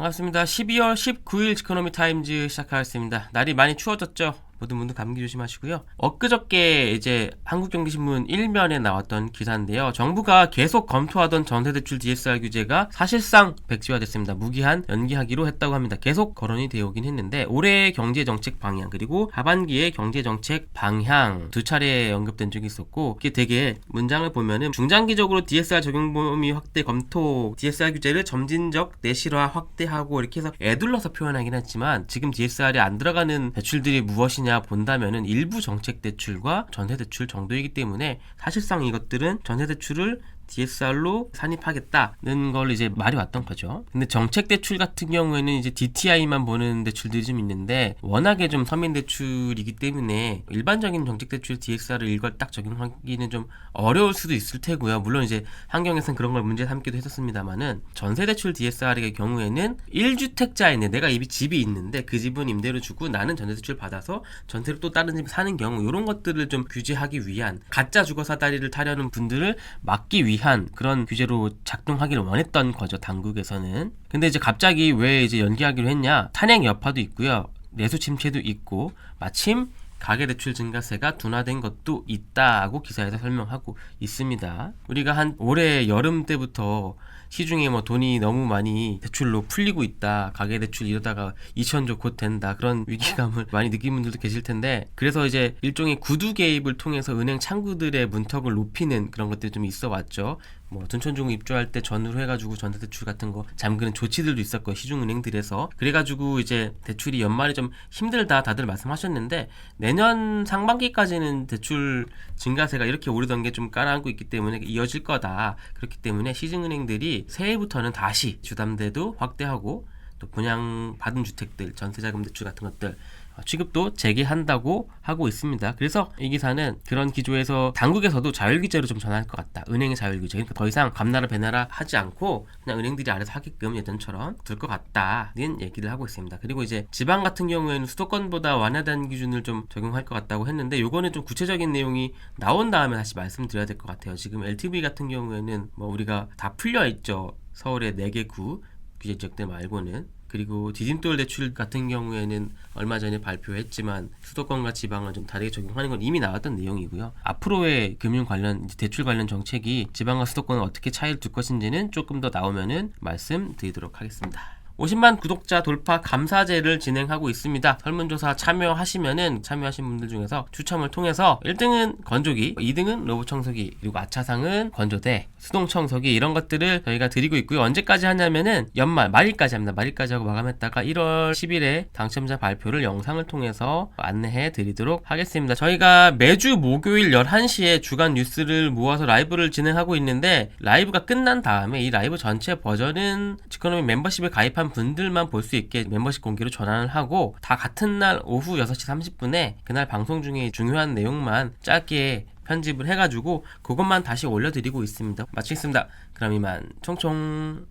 반갑습니다. 12월 19일 지코노미 타임즈 시작하겠습니다. 날이 많이 추워졌죠? 모두 감기 조심하시고요. 엊그저께 이제 한국경제신문 1면에 나왔던 기사인데요. 정부가 계속 검토하던 전세대출 DSR 규제가 사실상 백지화됐습니다. 무기한 연기하기로 했다고 합니다. 계속 거론이 되어 오긴 했는데 올해의 경제정책 방향 그리고 하반기의 경제정책 방향 두 차례 언급된 적이 있었고 이게 되게 문장을 보면은 중장기적으로 DSR 적용 범위 확대 검토 DSR 규제를 점진적 내실화 확대하고 이렇게 해서 애둘러서 표현하긴 했지만 지금 DSR에 안 들어가는 대출들이 무엇이냐 본다면은 일부 정책 대출과 전세 대출 정도이기 때문에 사실상 이것들은 전세 대출을 DSR로 산입하겠다는 걸 이제 말이 왔던 거죠. 근데 정책 대출 같은 경우에는 이제 DTI만 보는 대출들이 좀 있는데 워낙에 좀 서민 대출이기 때문에 일반적인 정책 대출 DSR을 이걸 딱 적용하기는 좀 어려울 수도 있을 테고요. 물론 이제 환경에서는 그런 걸 문제 삼기도 했었습니다만은 전세 대출 DSR의 경우에는 1주택자인데 내가 집이 있는데 그 집은 임대로 주고 나는 전세 대출 받아서 전세로 또 다른 집 사는 경우 이런 것들을 좀 규제하기 위한 가짜 주거 사다리를 타려는 분들을 막기 위한 그런 규제로 작동하기를 원했던 거죠, 당국에서는. 근데 이제 갑자기 왜 이제 연기하기로 했냐? 탄핵 여파도 있고요, 내수 침체도 있고, 마침 가계대출 증가세가 둔화된 것도 있다고 기사에서 설명하고 있습니다. 우리가 한 올해 여름 때부터 시중에 뭐 돈이 너무 많이 대출로 풀리고 있다, 가계대출 이러다가 2천조 곧 된다, 그런 위기감을 많이 느낀 분들도 계실 텐데, 그래서 이제 일종의 구두 개입을 통해서 은행 창구들의 문턱을 높이는 그런 것들이 좀 있어 왔죠. 뭐 둔촌중고 입주할 때 전후로 해가지고 전세대출 같은 거 잠그는 조치들도 있었고 시중은행들에서 그래가지고 이제 대출이 연말에 좀 힘들다 다들 말씀하셨는데 내년 상반기까지는 대출 증가세가 이렇게 오르던 게 좀 깔아앉고 있기 때문에 이어질 거다. 그렇기 때문에 시중은행들이 새해부터는 다시 주담대도 확대하고 또 분양받은 주택들 전세자금 대출 같은 것들 취급도 재개한다고 하고 있습니다. 그래서 이 기사는 그런 기조에서 당국에서도 자율규제로 좀 전환할 것 같다. 은행의 자율규제. 그러니까 더 이상 감나라 배나라 하지 않고 그냥 은행들이 알아서 하게끔 예전처럼 될 것 같다는 얘기를 하고 있습니다. 그리고 이제 지방 같은 경우에는 수도권보다 완화된 기준을 좀 적용할 것 같다고 했는데 요거는 좀 구체적인 내용이 나온 다음에 다시 말씀드려야 될 것 같아요. 지금 LTV 같은 경우에는 뭐 우리가 다 풀려 있죠. 서울의 4개 구 규제 지역들 말고는. 그리고 디딤돌 대출 같은 경우에는 얼마 전에 발표했지만 수도권과 지방을 좀 다르게 적용하는 건 이미 나왔던 내용이고요. 앞으로의 금융 관련 대출 관련 정책이 지방과 수도권은 어떻게 차이를 둘 것인지는 조금 더 나오면은 말씀드리도록 하겠습니다. 50만 구독자 돌파 감사제를 진행하고 있습니다. 설문조사 참여하신 분들 중에서 추첨을 통해서 1등은 건조기, 2등은 로봇 청소기, 그리고 아차상은 건조대, 수동 청소기 이런 것들을 저희가 드리고 있고요. 언제까지 하냐면은 연말 말일까지 합니다. 말일까지 하고 마감했다가 1월 10일에 당첨자 발표를 영상을 통해서 안내해 드리도록 하겠습니다. 저희가 매주 목요일 11시에 주간 뉴스를 모아서 라이브를 진행하고 있는데 라이브가 끝난 다음에 이 라이브 전체 버전은 지코노미 멤버십에 가입한 분들만 볼 수 있게 멤버십 공개로 전환을 하고 다 같은 날 오후 6시 30분에 그날 방송 중에 중요한 내용만 짧게 편집을 해가지고 그것만 다시 올려드리고 있습니다. 마치겠습니다. 그럼 이만 총총.